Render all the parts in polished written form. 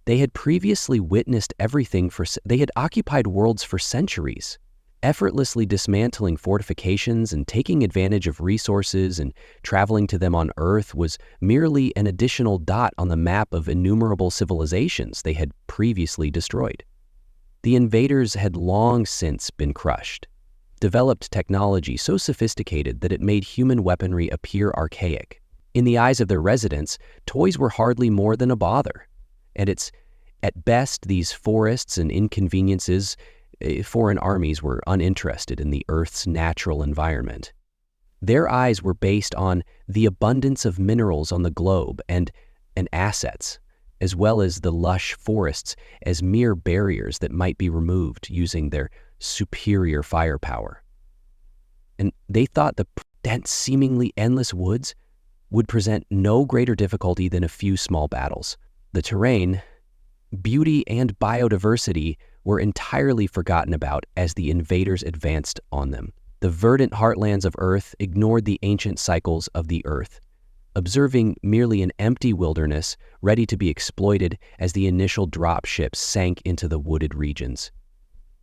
They had previously witnessed everything they had occupied worlds for centuries, effortlessly dismantling fortifications and taking advantage of resources, and traveling to them on Earth was merely an additional dot on the map of innumerable civilizations they had previously destroyed. The invaders had long since been crushed, developed technology so sophisticated that it made human weaponry appear archaic. In the eyes of their residents, toys were hardly more than a bother. And at best, these forests and inconveniences, foreign armies were uninterested in the Earth's natural environment. Their eyes were based on the abundance of minerals on the globe and assets, as well as the lush forests as mere barriers that might be removed using their superior firepower. And they thought the dense, seemingly endless woods would present no greater difficulty than a few small battles. The terrain, beauty, and biodiversity were entirely forgotten about as the invaders advanced on them. The verdant heartlands of Earth ignored the ancient cycles of the Earth, observing merely an empty wilderness ready to be exploited as the initial drop ships sank into the wooded regions.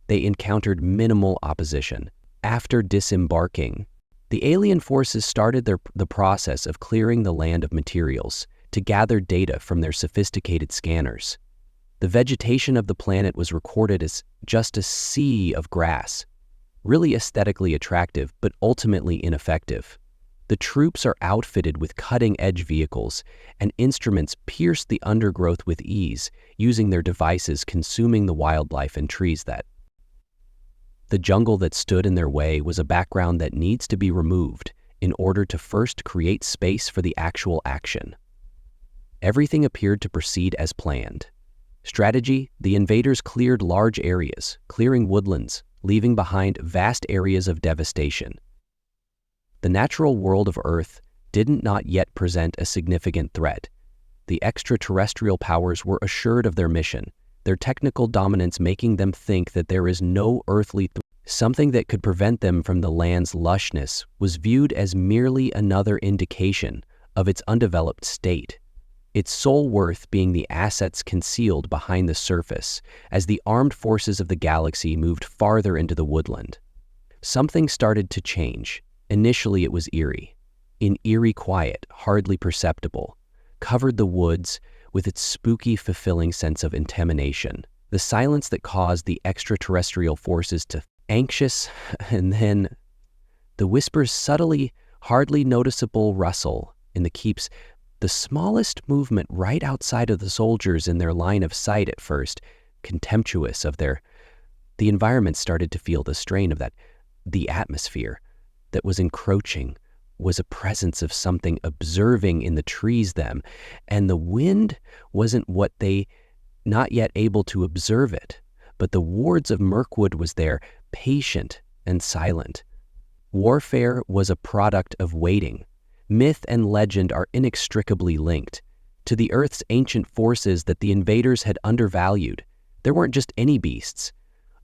They encountered minimal opposition. After disembarking, the alien forces started the process of clearing the land of materials to gather data from their sophisticated scanners. The vegetation of the planet was recorded as just a sea of grass, really aesthetically attractive but ultimately ineffective. The troops are outfitted with cutting-edge vehicles, and instruments pierce the undergrowth with ease, using their devices consuming the wildlife and trees that. The jungle that stood in their way was a background that needs to be removed in order to first create space for the actual action. Everything appeared to proceed as planned. Strategy: the invaders cleared large areas, clearing woodlands, leaving behind vast areas of devastation. The natural world of Earth did not yet present a significant threat. The extraterrestrial powers were assured of their mission, their technical dominance making them think that there is no earthly threat. Something that could prevent them from the land's lushness was viewed as merely another indication of its undeveloped state, its sole worth being the assets concealed behind the surface as the armed forces of the galaxy moved farther into the woodland. Something started to change. Initially it was eerie. An eerie quiet, hardly perceptible, covered the woods with its spooky, fulfilling sense of intimidation. The silence that caused the extraterrestrial forces to anxious, and then the whispers subtly, hardly noticeable rustle in the keeps, the smallest movement right outside of the soldiers in their line of sight at first, contemptuous of the environment started to feel the strain of the atmosphere that was encroaching was a presence of something observing in the trees them, and the wind wasn't what they not yet able to observe it, but the wards of Mirkwood was there, patient and silent. Warfare was a product of waiting. Myth and legend are inextricably linked to the Earth's ancient forces that the invaders had undervalued. There weren't just any beasts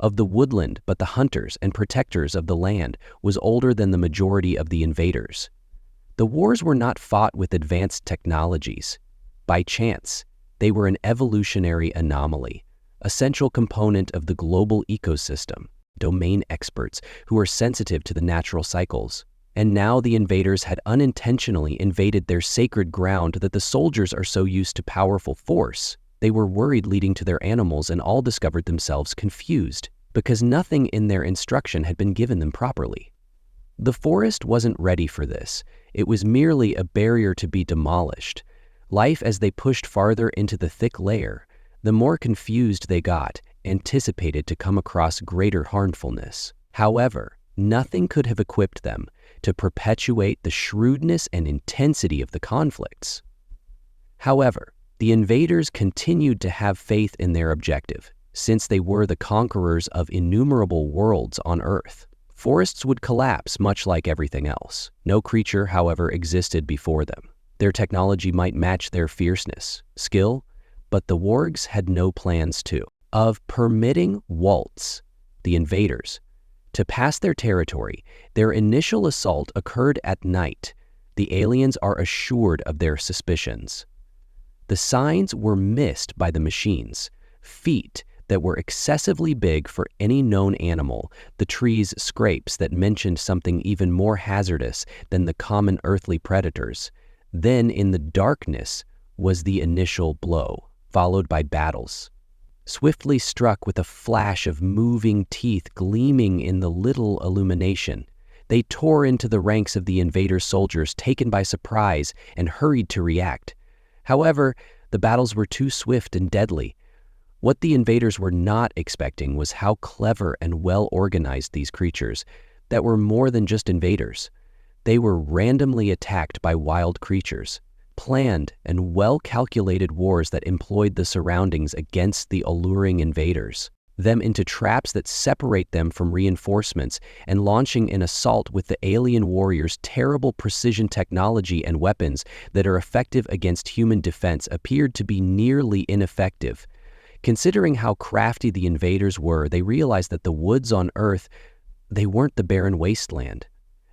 of the woodland, but the hunters and protectors of the land was older than the majority of the invaders. The wars were not fought with advanced technologies. By chance, they were an evolutionary anomaly, a central component of the global ecosystem, domain experts who are sensitive to the natural cycles. And now the invaders had unintentionally invaded their sacred ground that the soldiers are so used to powerful force. They were worried leading to their animals and all discovered themselves confused because nothing in their instruction had been given them properly. The forest wasn't ready for this. It was merely a barrier to be demolished. Life, as they pushed farther into the thick layer, the more confused they got, anticipated to come across greater harmfulness. However, nothing could have equipped them to perpetuate the shrewdness and intensity of the conflicts. However, the invaders continued to have faith in their objective, since they were the conquerors of innumerable worlds on Earth. Forests would collapse much like everything else. No creature, however, existed before them. Their technology might match their fierceness, skill, but the Wargs had no plans of permitting Waltz, the invaders, to pass their territory. Their initial assault occurred at night. The aliens are assured of their suspicions. The signs were missed by the machines. Feet that were excessively big for any known animal, the trees' scrapes that mentioned something even more hazardous than the common earthly predators. Then, in the darkness, was the initial blow, followed by battles. Swiftly struck with a flash of moving teeth gleaming in the little illumination, they tore into the ranks of the invader soldiers, taken by surprise and hurried to react. However, the battles were too swift and deadly. What the invaders were not expecting was how clever and well-organized these creatures that were more than just invaders. They were randomly attacked by wild creatures, planned and well-calculated wars that employed the surroundings against the alluring invaders, them into traps that separate them from reinforcements, and launching an assault with the alien warriors' terrible precision technology and weapons that are effective against human defense appeared to be nearly ineffective. Considering how crafty the invaders were, they realized that the woods on Earth, they weren't the barren wasteland.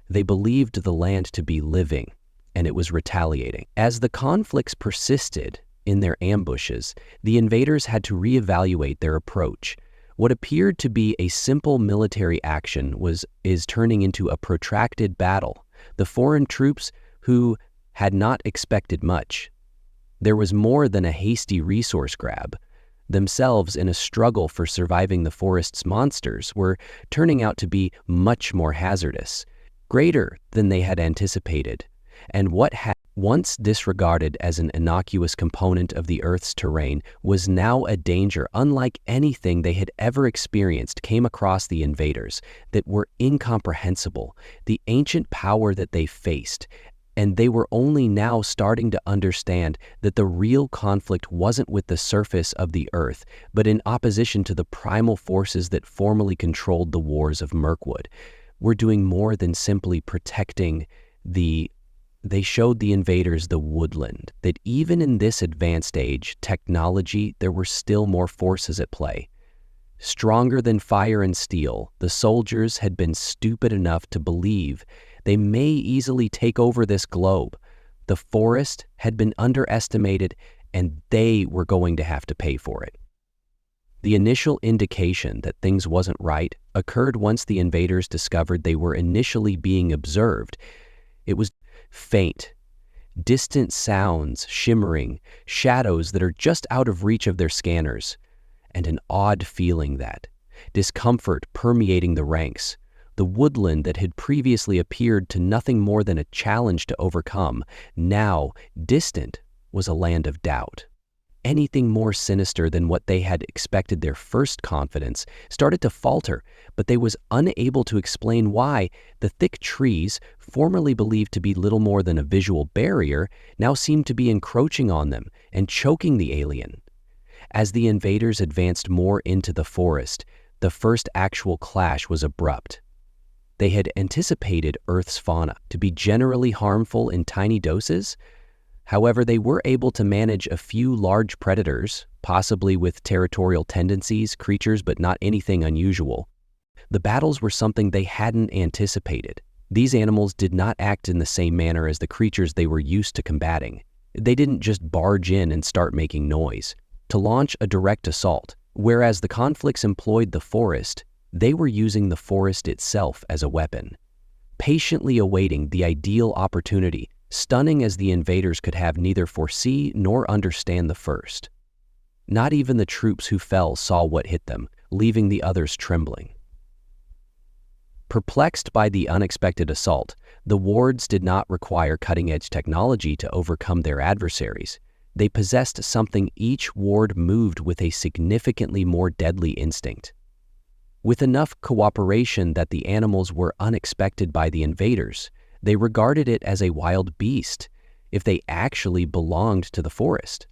They believed the land to be living, and it was retaliating. As the conflicts persisted in their ambushes, the invaders had to reevaluate their approach. What appeared to be a simple military action is turning into a protracted battle. The foreign troops who had not expected much. There was more than a hasty resource grab. Themselves in a struggle for surviving the forest's monsters were turning out to be much more hazardous, greater than they had anticipated, and what had once disregarded as an innocuous component of the Earth's terrain was now a danger unlike anything they had ever experienced came across the invaders that were incomprehensible, the ancient power that they faced, and they were only now starting to understand that the real conflict wasn't with the surface of the Earth, but in opposition to the primal forces that formerly controlled the wars of Mirkwood. We're doing more than simply protecting They showed the invaders the woodland, that even in this advanced age, technology, there were still more forces at play. Stronger than fire and steel, the soldiers had been stupid enough to believe they may easily take over this globe. The forest had been underestimated, and they were going to have to pay for it. The initial indication that things wasn't right occurred once the invaders discovered they were initially being observed. It was faint, distant sounds shimmering, shadows that are just out of reach of their scanners, and an odd feeling that, discomfort permeating the ranks. The woodland that had previously appeared to nothing more than a challenge to overcome, now, distant, was a land of doubt. Anything more sinister than what they had expected. Their first confidence started to falter, but they was unable to explain why. The thick trees, formerly believed to be little more than a visual barrier, now seemed to be encroaching on them and choking the alien. As the invaders advanced more into the forest, the first actual clash was abrupt. They had anticipated Earth's fauna to be generally harmful in tiny doses. However, they were able to manage a few large predators, possibly with territorial tendencies, creatures, but not anything unusual. The battles were something they hadn't anticipated. These animals did not act in the same manner as the creatures they were used to combating. They didn't just barge in and start making noise to launch a direct assault. Whereas the conflicts employed the forest, they were using the forest itself as a weapon, patiently awaiting the ideal opportunity, stunning as the invaders could have neither foresee nor understand the first. Not even the troops who fell saw what hit them, leaving the others trembling. Perplexed by the unexpected assault, the wards did not require cutting-edge technology to overcome their adversaries. They possessed something each ward moved with a significantly more deadly instinct. With enough cooperation that the animals were unexpected by the invaders, they regarded it as a wild beast, if they actually belonged to the forest,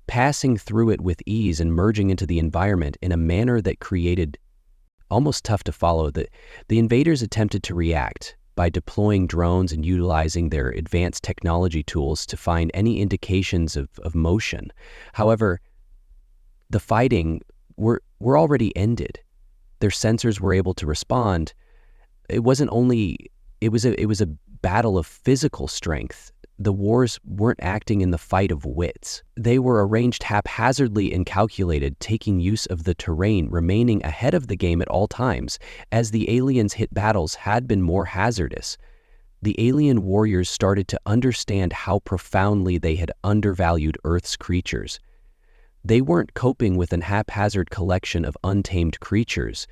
passing through it with ease and merging into the environment in a manner that created almost tough to follow. The invaders attempted to react by deploying drones and utilizing their advanced technology tools to find any indications of motion. However, the fighting were already ended. Their sensors were able to respond. It was a battle of physical strength The wars weren't acting in the fight of wits. They were arranged haphazardly and calculated, taking use of the terrain, remaining ahead of the game at all times, as the aliens' hit battles had been more hazardous. The alien warriors started to understand how profoundly they had undervalued Earth's creatures. They weren't coping with an haphazard collection of untamed creatures.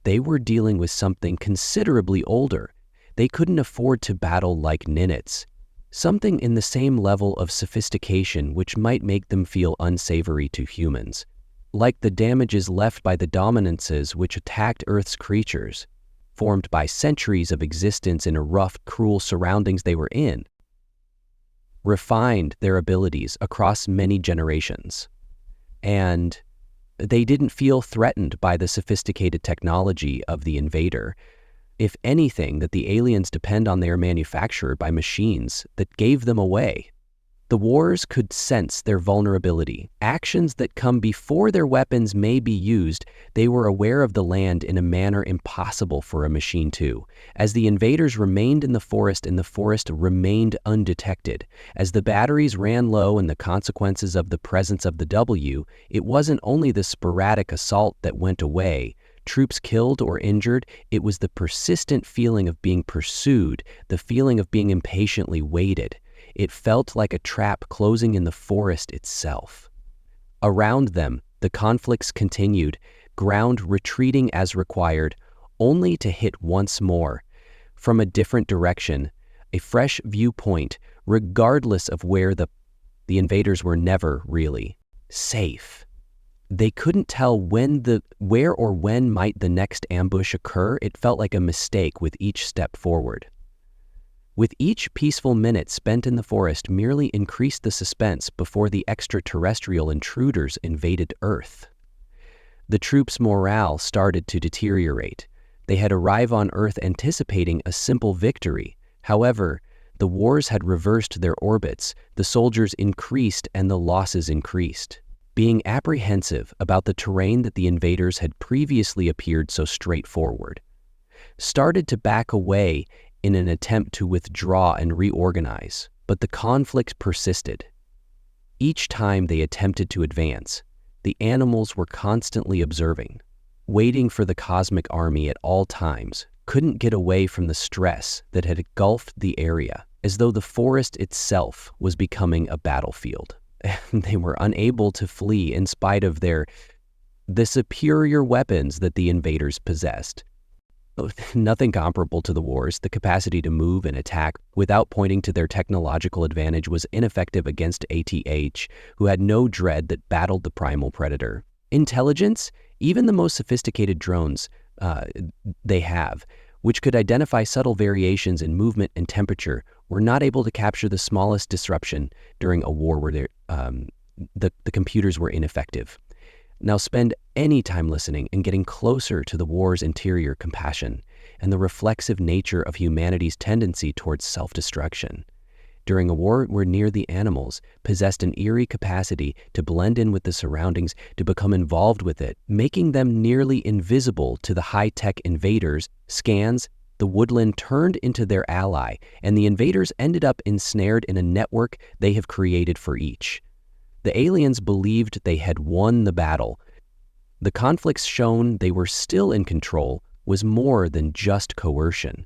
They were dealing with something considerably older. They couldn't afford to battle like ninets, something in the same level of sophistication which might make them feel unsavory to humans, like the damages left by the dominances which attacked Earth's creatures, formed by centuries of existence in a rough, cruel surroundings they were in, refined their abilities across many generations. And they didn't feel threatened by the sophisticated technology of the invader. If anything, that the aliens depend on their manufacture by machines that gave them away. The wars could sense their vulnerability. Actions that come before their weapons may be used, they were aware of the land in a manner impossible for a machine to. As the invaders remained in the forest and the forest remained undetected, as the batteries ran low and the consequences of the presence of the W, it wasn't only the sporadic assault that went away, troops killed or injured, it was the persistent feeling of being pursued, the feeling of being impatiently waited. It felt like a trap closing in the forest itself. Around them, the conflicts continued, ground retreating as required, only to hit once more, from a different direction, a fresh viewpoint, regardless of where the invaders were never really safe. They couldn't tell where or when might the next ambush occur. It felt like a mistake with each step forward. With each peaceful minute spent in the forest merely increased the suspense before the extraterrestrial intruders invaded Earth. The troops' morale started to deteriorate. They had arrived on Earth anticipating a simple victory. However, the wars had reversed their orbits, the soldiers increased and the losses increased. Being apprehensive about the terrain that the invaders had previously appeared so straightforward, started to back away in an attempt to withdraw and reorganize, but the conflict persisted. Each time they attempted to advance, the animals were constantly observing, waiting for the cosmic army at all times, couldn't get away from the stress that had engulfed the area, as though the forest itself was becoming a battlefield. They were unable to flee in spite of the superior weapons that the invaders possessed. Nothing comparable to the wars. The capacity to move and attack without pointing to their technological advantage was ineffective against ATH, who had no dread that battled the primal predator. Intelligence, even the most sophisticated drones they have, which could identify subtle variations in movement and temperature, were not able to capture the smallest disruption during a war where the computers were ineffective. Now spend any time listening and getting closer to the war's interior compassion and the reflexive nature of humanity's tendency towards self-destruction. During a war where near the animals possessed an eerie capacity to blend in with the surroundings, to become involved with it, making them nearly invisible to the high-tech invaders, scans, the woodland turned into their ally, and the invaders ended up ensnared in a network they have created for each. The aliens believed they had won the battle. The conflicts shown they were still in control was more than just coercion.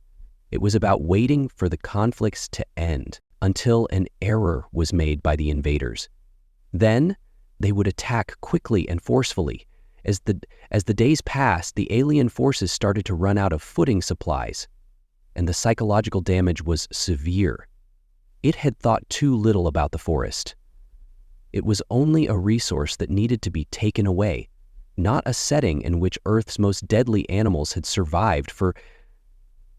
It was about waiting for the conflicts to end until an error was made by the invaders. Then they would attack quickly and forcefully. As the days passed, the alien forces started to run out of footing supplies, and the psychological damage was severe. It had thought too little about the forest. It was only a resource that needed to be taken away, not a setting in which Earth's most deadly animals had survived for.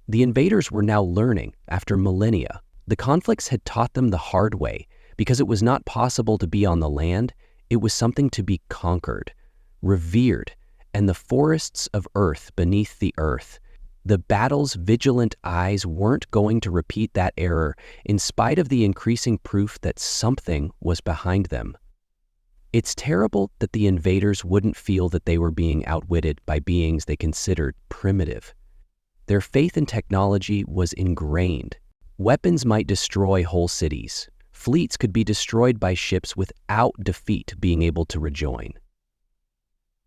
The invaders were now learning, after millennia. The conflicts had taught them the hard way. Because it was not possible to be on the land, it was something to be conquered, revered, and the forests of Earth beneath the earth. The battle's vigilant eyes weren't going to repeat that error, in spite of the increasing proof that something was behind them. It's terrible that the invaders wouldn't feel that they were being outwitted by beings they considered primitive. Their faith in technology was ingrained. Weapons might destroy whole cities. Fleets could be destroyed by ships without defeat being able to rejoin.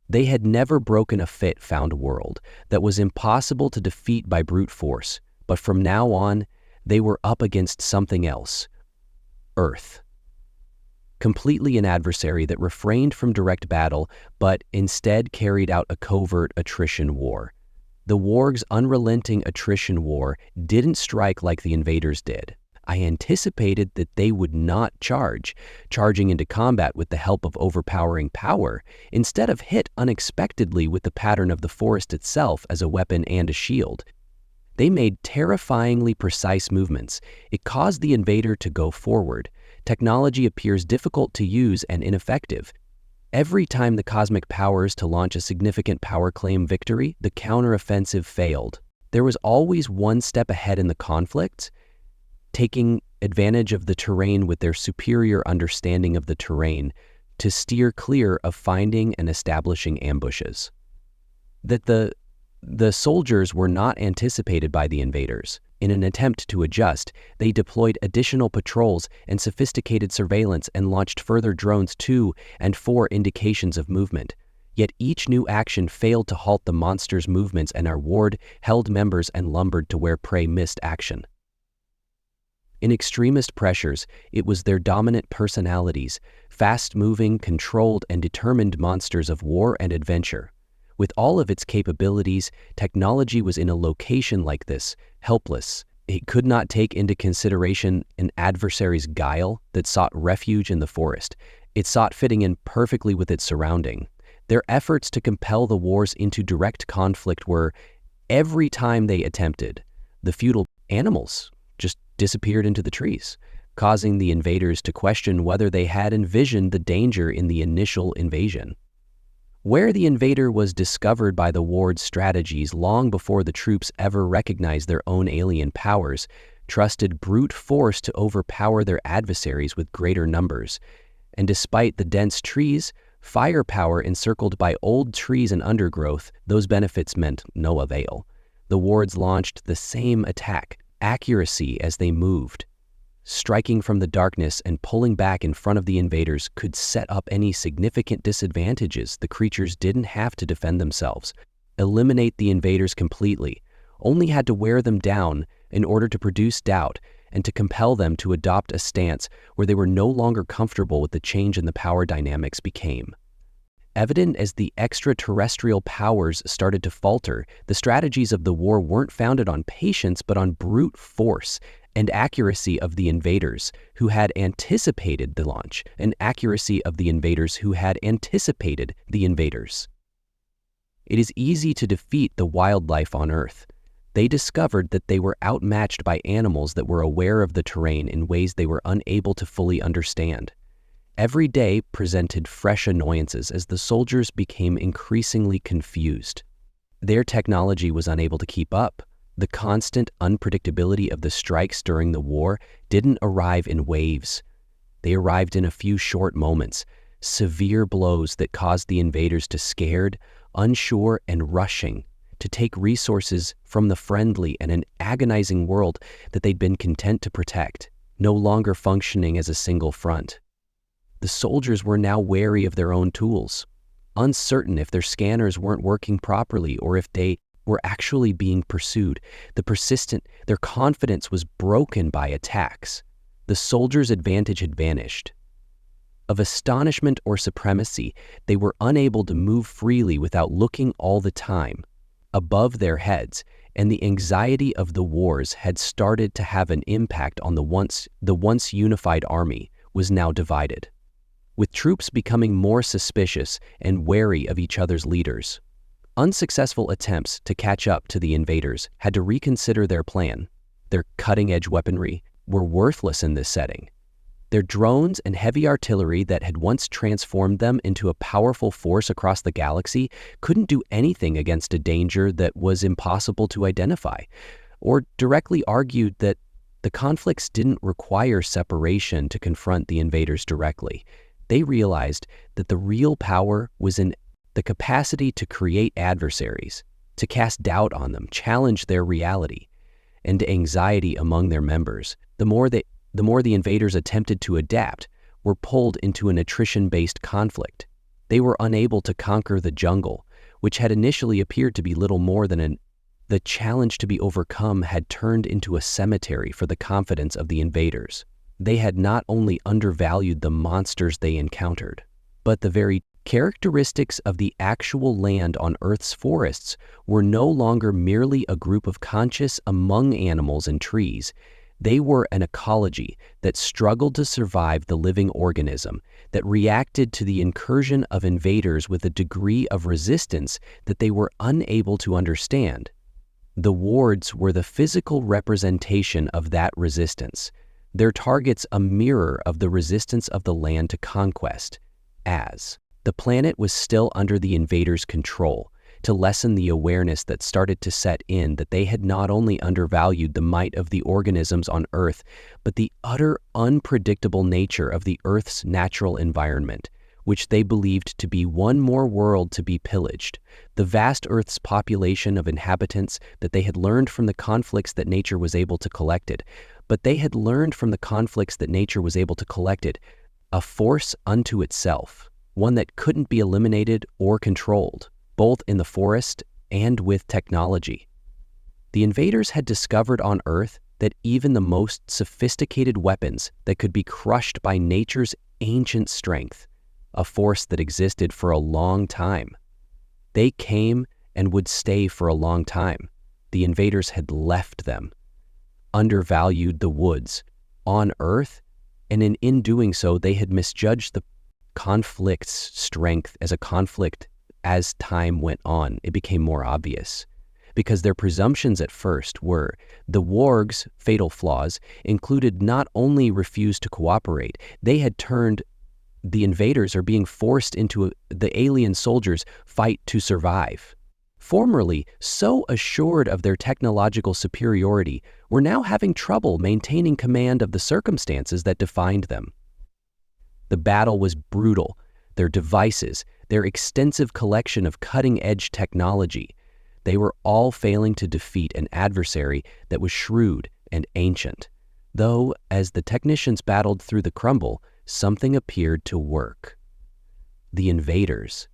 They had never broken a found world that was impossible to defeat by brute force, but from now on, they were up against something else: Earth. Completely an adversary that refrained from direct battle, but instead carried out a covert attrition war. The Wargs' unrelenting attrition war didn't strike like the invaders did. I anticipated that they would not charging into combat with the help of overpowering power, instead of hit unexpectedly with the pattern of the forest itself as a weapon and a shield. They made terrifyingly precise movements. It caused the invader to go forward. Technology appears difficult to use and ineffective. Every time the cosmic powers to launch a significant power claim victory, the counteroffensive failed. There was always one step ahead in the conflict, taking advantage of the terrain with their superior understanding of the terrain to steer clear of finding and establishing ambushes. That the soldiers were not anticipated by the invaders. In an attempt to adjust, they deployed additional patrols and sophisticated surveillance and launched further drones 2 and 4 indications of movement. Yet each new action failed to halt the monsters' movements, and our ward held members and lumbered to where prey missed action. In extremist pressures, it was their dominant personalities, fast-moving, controlled, and determined monsters of war and adventure. With all of its capabilities, technology was in a location like this, helpless. It could not take into consideration an adversary's guile that sought refuge in the forest. It sought fitting in perfectly with its surrounding. Their efforts to compel the wars into direct conflict were, every time they attempted, the feudal animals just disappeared into the trees, causing the invaders to question whether they had envisioned the danger in the initial invasion. Where the invader was discovered by the ward's strategies long before the troops ever recognized their own alien powers, trusted brute force to overpower their adversaries with greater numbers. And despite the dense trees, firepower encircled by old trees and undergrowth, those benefits meant no avail. The wards launched the same attack, accuracy as they moved. Striking from the darkness and pulling back in front of the invaders could set up any significant disadvantages. The creatures didn't have to defend themselves. Eliminate the invaders completely, only had to wear them down in order to produce doubt and to compel them to adopt a stance where they were no longer comfortable with the change in the power dynamics became. Evident as the extraterrestrial powers started to falter, the strategies of the war weren't founded on patience but on brute force and accuracy of the invaders who had anticipated the launch, and accuracy of the invaders who had anticipated the invaders. It is easy to defeat the wildlife on Earth. They discovered that they were outmatched by animals that were aware of the terrain in ways they were unable to fully understand. Every day presented fresh annoyances as the soldiers became increasingly confused. Their technology was unable to keep up. The constant unpredictability of the strikes during the war didn't arrive in waves. They arrived in a few short moments, severe blows that caused the invaders to scared, unsure, and rushing to take resources from the friendly and an agonizing world that they'd been content to protect, no longer functioning as a single front. The soldiers were now wary of their own tools, uncertain if their scanners weren't working properly or if they were actually being pursued. Their confidence was broken by attacks. The soldiers' advantage had vanished. Of astonishment or supremacy, they were unable to move freely without looking all the time above their heads, and the anxiety of the wars had started to have an impact on the once unified army was now divided, with troops becoming more suspicious and wary of each other's leaders. Unsuccessful attempts to catch up to the invaders had to reconsider their plan. Their cutting-edge weaponry were worthless in this setting. Their drones and heavy artillery that had once transformed them into a powerful force across the galaxy couldn't do anything against a danger that was impossible to identify, or directly argued that the conflicts didn't require separation to confront the invaders directly. They realized that the real power was in the capacity to create adversaries, to cast doubt on them, challenge their reality. and anxiety among their members. The more the invaders attempted to adapt, were pulled into an attrition-based conflict. They were unable to conquer the jungle, which had initially appeared to be little more than the challenge to be overcome had turned into a cemetery for the confidence of the invaders. They had not only undervalued the monsters they encountered, but the very characteristics of the actual land on Earth's forests were no longer merely a group of conscious among animals and trees. They were an ecology that struggled to survive the living organism, that reacted to the incursion of invaders with a degree of resistance that they were unable to understand. The wards were the physical representation of that resistance, their targets a mirror of the resistance of the land to conquest. As the planet was still under the invaders' control, to lessen the awareness that started to set in that they had not only undervalued the might of the organisms on Earth, but the utter unpredictable nature of the Earth's natural environment, which they believed to be one more world to be pillaged. The vast Earth's population of inhabitants that they had learned from the conflicts that nature was able to collect it, a force unto itself, one that couldn't be eliminated or controlled, both in the forest and with technology. The invaders had discovered on Earth that even the most sophisticated weapons that could be crushed by nature's ancient strength, a force that existed for a long time. They came and would stay for a long time. The invaders had left them, undervalued the woods on Earth, and in doing so, they had misjudged the conflict's strength as a conflict. As time went on, it became more obvious, because their presumptions at first were the Wargs' fatal flaws included not only refused to cooperate, they had turned the invaders are being forced into the alien soldiers' fight to survive. Formerly so assured of their technological superiority, were now having trouble maintaining command of the circumstances that defined them. The battle was brutal. Their devices, their extensive collection of cutting-edge technology, they were all failing to defeat an adversary that was shrewd and ancient. Though, as the technicians battled through the crumble, something appeared to work. The invaders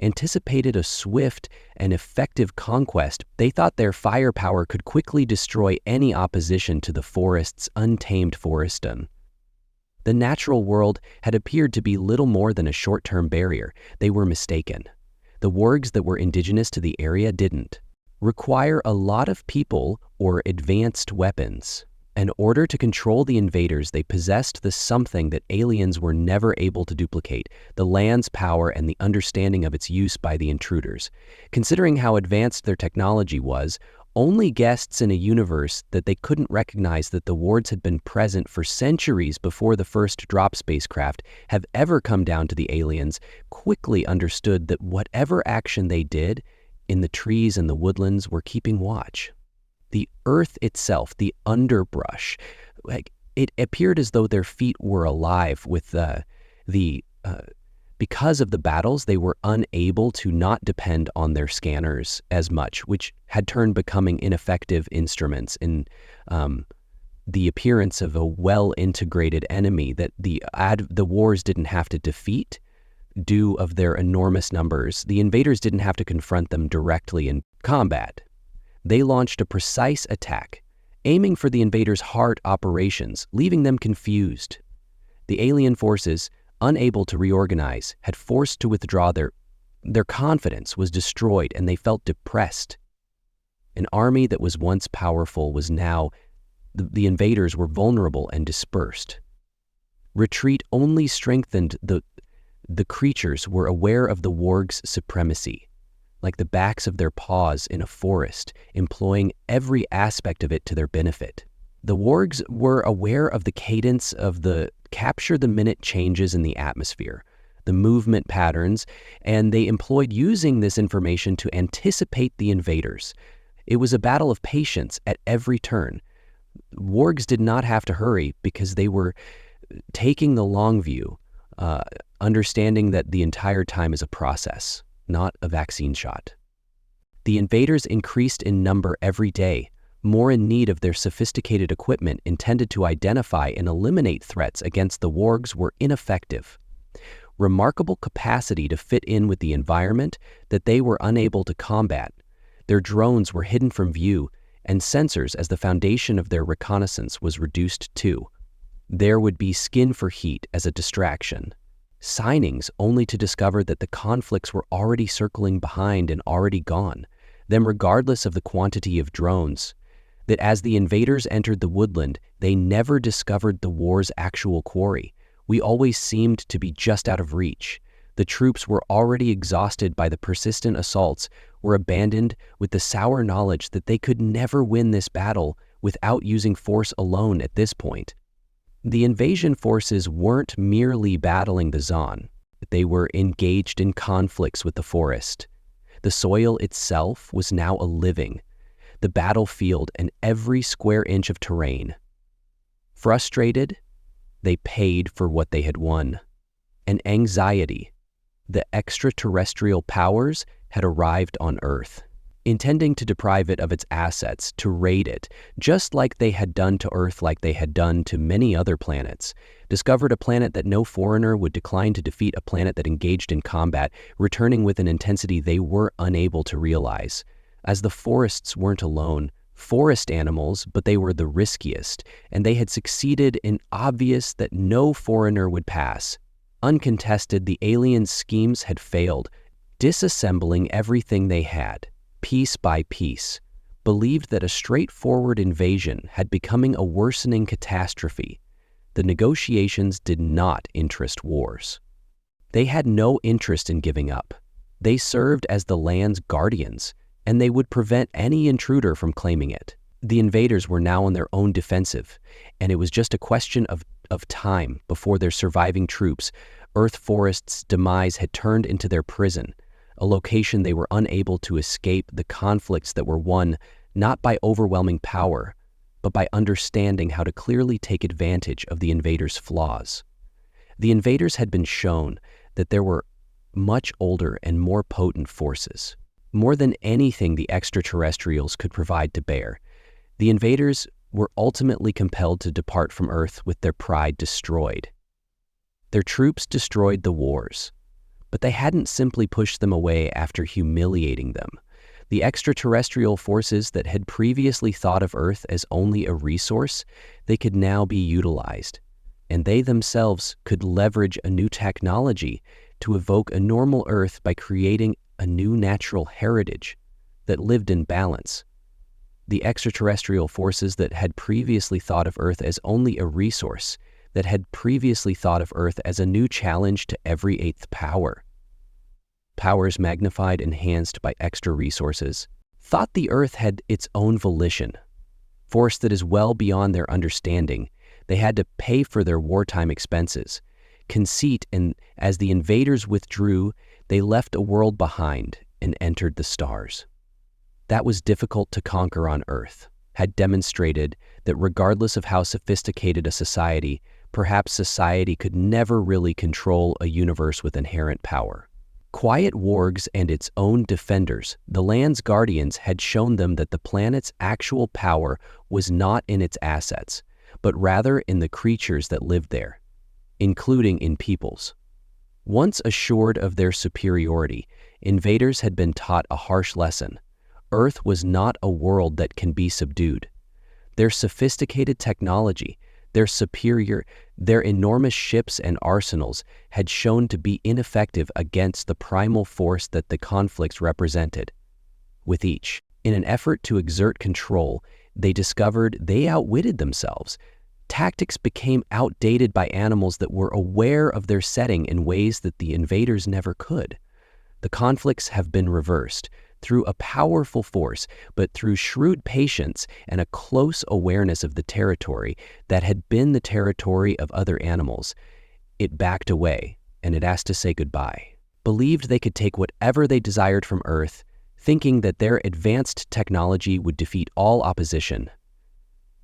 anticipated a swift and effective conquest. They thought their firepower could quickly destroy any opposition to the forest's untamed forestdom. The natural world had appeared to be little more than a short-term barrier. They were mistaken. The wargs that were indigenous to the area didn't require a lot of people or advanced weapons. In order to control the invaders, they possessed the something that aliens were never able to duplicate, the land's power and the understanding of its use by the intruders. Considering how advanced their technology was, only guests in a universe that they couldn't recognize that the wards had been present for centuries before the first drop spacecraft have ever come down to the aliens quickly understood that whatever action they did in the trees and the woodlands were keeping watch. The earth itself, the underbrush, it appeared as though their feet were alive with because of the battles, they were unable to not depend on their scanners as much, which had turned becoming ineffective instruments in the appearance of a well-integrated enemy that the wars didn't have to defeat due of their enormous numbers. The invaders didn't have to confront them directly in combat. They launched a precise attack, aiming for the invaders' heart operations, leaving them confused. The alien forces, unable to reorganize, had forced to withdraw. Their confidence was destroyed and they felt depressed. An army that was once powerful was now, the invaders were vulnerable and dispersed. Retreat only strengthened the creatures were aware of the wargs' supremacy, like the backs of their paws in a forest, employing every aspect of it to their benefit. The wargs were aware of the cadence of the capture-the-minute changes in the atmosphere, the movement patterns, and they employed using this information to anticipate the invaders. It was a battle of patience at every turn. Wargs did not have to hurry because they were taking the long view, understanding that the entire time is a process, not a vaccine shot. The invaders increased in number every day, more in need of their sophisticated equipment intended to identify and eliminate threats against the wargs were ineffective. Remarkable capacity to fit in with the environment that they were unable to combat. Their drones were hidden from view, and sensors as the foundation of their reconnaissance was reduced too. There would be skin for heat as a distraction. Signings only to discover that the conflicts were already circling behind and already gone, them regardless of the quantity of drones. That as the invaders entered the woodland, they never discovered the war's actual quarry. We always seemed to be just out of reach. The troops were already exhausted by the persistent assaults, were abandoned with the sour knowledge that they could never win this battle without using force alone at this point. The invasion forces weren't merely battling the Zon. They were engaged in conflicts with the forest. The soil itself was now a living, the battlefield and every square inch of terrain. Frustrated, they paid for what they had won. And anxiety, the extraterrestrial powers had arrived on Earth, intending to deprive it of its assets, to raid it, just like they had done to Earth, like they had done to many other planets. Discovered a planet that no foreigner would decline to defeat, a planet that engaged in combat, returning with an intensity they were unable to realize. As the forests weren't alone, forest animals, but they were the riskiest, and they had succeeded in obvious that no foreigner would pass. Uncontested, the alien schemes had failed, disassembling everything they had, piece by piece, believed that a straightforward invasion had becoming a worsening catastrophe. The negotiations did not interest wars. They had no interest in giving up. They served as the land's guardians, and they would prevent any intruder from claiming it. The invaders were now on their own defensive, and it was just a question of time before their surviving troops, Earth Forest's demise had turned into their prison, a location they were unable to escape the conflicts that were won not by overwhelming power, but by understanding how to clearly take advantage of the invaders' flaws. The invaders had been shown that there were much older and more potent forces, more than anything the extraterrestrials could provide to bear. The invaders were ultimately compelled to depart from Earth with their pride destroyed. Their troops destroyed the wars, but they hadn't simply pushed them away after humiliating them. The extraterrestrial forces that had previously thought of Earth as only a resource, they could now be utilized, and they themselves could leverage a new technology to evoke a normal Earth by creating a new natural heritage that lived in balance. The extraterrestrial forces that had previously thought of Earth as only a resource, that had previously thought of Earth as a new challenge to every eighth power. Powers magnified, enhanced by extra resources, thought the Earth had its own volition, force that is well beyond their understanding. They had to pay for their wartime expenses. Conceit, and as the invaders withdrew, they left a world behind and entered the stars. That was difficult to conquer on Earth, had demonstrated that regardless of how sophisticated a society, perhaps society could never really control a universe with inherent power. Quiet wargs and its own defenders, the land's guardians, had shown them that the planet's actual power was not in its assets, but rather in the creatures that lived there, including in peoples. Once assured of their superiority, invaders had been taught a harsh lesson. Earth was not a world that can be subdued. Their sophisticated technology, their enormous ships and arsenals had shown to be ineffective against the primal force that the conflicts represented. With each, in an effort to exert control, they discovered they outwitted themselves. Tactics became outdated by animals that were aware of their setting in ways that the invaders never could. The conflicts have been reversed through a powerful force, but through shrewd patience and a close awareness of the territory that had been the territory of other animals. It backed away, and it asked to say goodbye. Believed they could take whatever they desired from Earth, thinking that their advanced technology would defeat all opposition.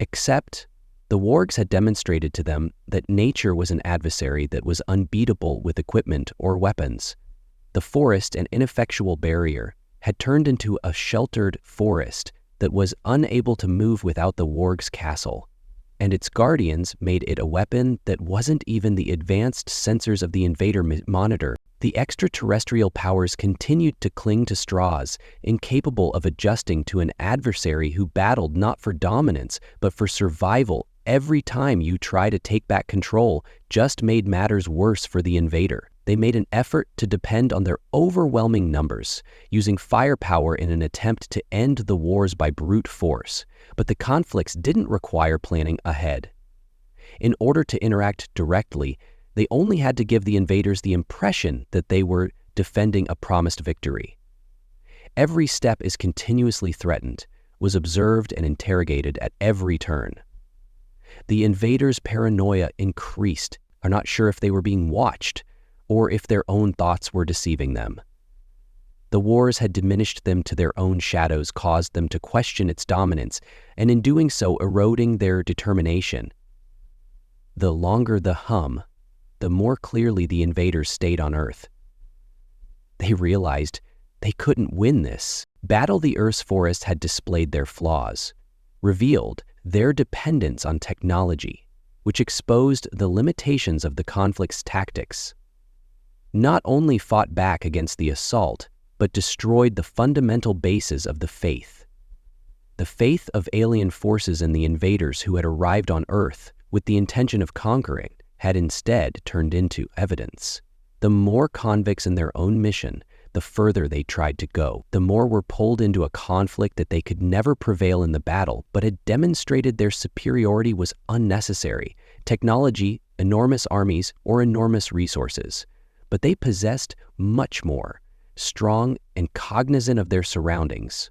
Except, the wargs had demonstrated to them that nature was an adversary that was unbeatable with equipment or weapons. The forest, an ineffectual barrier, had turned into a sheltered forest that was unable to move without the Wargs' castle, and its guardians made it a weapon that wasn't even the advanced sensors of the invader monitor. The extraterrestrial powers continued to cling to straws, incapable of adjusting to an adversary who battled not for dominance, but for survival. Every time you try to take back control just made matters worse for the invader. They made an effort to depend on their overwhelming numbers, using firepower in an attempt to end the wars by brute force. But the conflicts didn't require planning ahead. In order to interact directly, they only had to give the invaders the impression that they were defending a promised victory. Every step is continuously threatened, was observed and interrogated at every turn. The invaders' paranoia increased, are not sure if they were being watched or if their own thoughts were deceiving them. The wars had diminished them to their own shadows, caused them to question its dominance, and in doing so eroding their determination. The longer the hum, the more clearly the invaders stayed on Earth. They realized they couldn't win this. Battle the Earth's forests had displayed their flaws, revealed their dependence on technology, which exposed the limitations of the conflict's tactics. Not only fought back against the assault, but destroyed the fundamental bases of the faith. The faith of alien forces and the invaders who had arrived on Earth with the intention of conquering had instead turned into evidence. The more convicts in their own mission, the further they tried to go. The more were pulled into a conflict that they could never prevail in the battle, but had demonstrated their superiority was unnecessary. Technology, enormous armies, or enormous resources. But they possessed much more, strong and cognizant of their surroundings,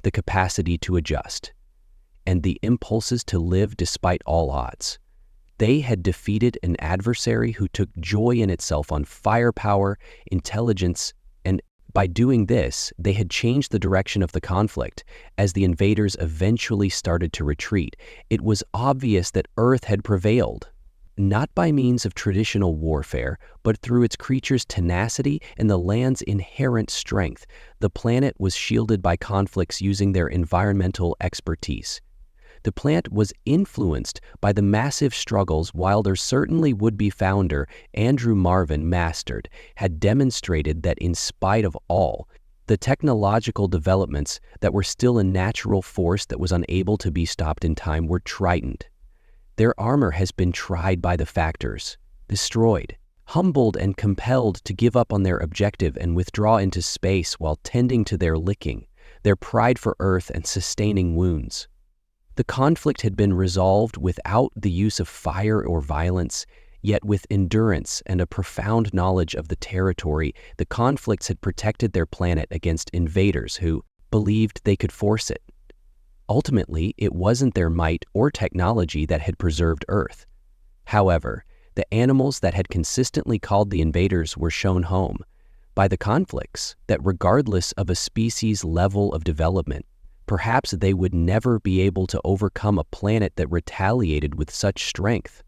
the capacity to adjust, and the impulses to live despite all odds. They had defeated an adversary who took joy in itself on firepower, intelligence, and by doing this, they had changed the direction of the conflict. As the invaders eventually started to retreat, it was obvious that Earth had prevailed. Not by means of traditional warfare, but through its creatures' tenacity and the land's inherent strength. The planet was shielded by conflicts using their environmental expertise. The planet was influenced by the massive struggles Wilder's certainly would-be founder, Andrew Marvin, mastered, had demonstrated that in spite of all, the technological developments that were still a natural force that was unable to be stopped in time were tritoned. Their armor has been tried by the factors, destroyed, humbled and compelled to give up on their objective and withdraw into space while tending to their licking, their pride for Earth and sustaining wounds. The conflict had been resolved without the use of fire or violence, yet with endurance and a profound knowledge of the territory, the conflicts had protected their planet against invaders who believed they could force it. Ultimately, it wasn't their might or technology that had preserved Earth. However, the animals that had consistently called the invaders were shown home by the conflicts that regardless of a species' level of development, perhaps they would never be able to overcome a planet that retaliated with such strength,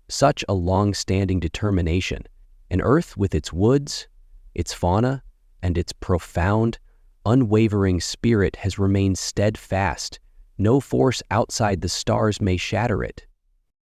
such a long-standing determination. An Earth with its woods, its fauna, and its profound, unwavering spirit has remained steadfast. No force outside the stars may shatter it.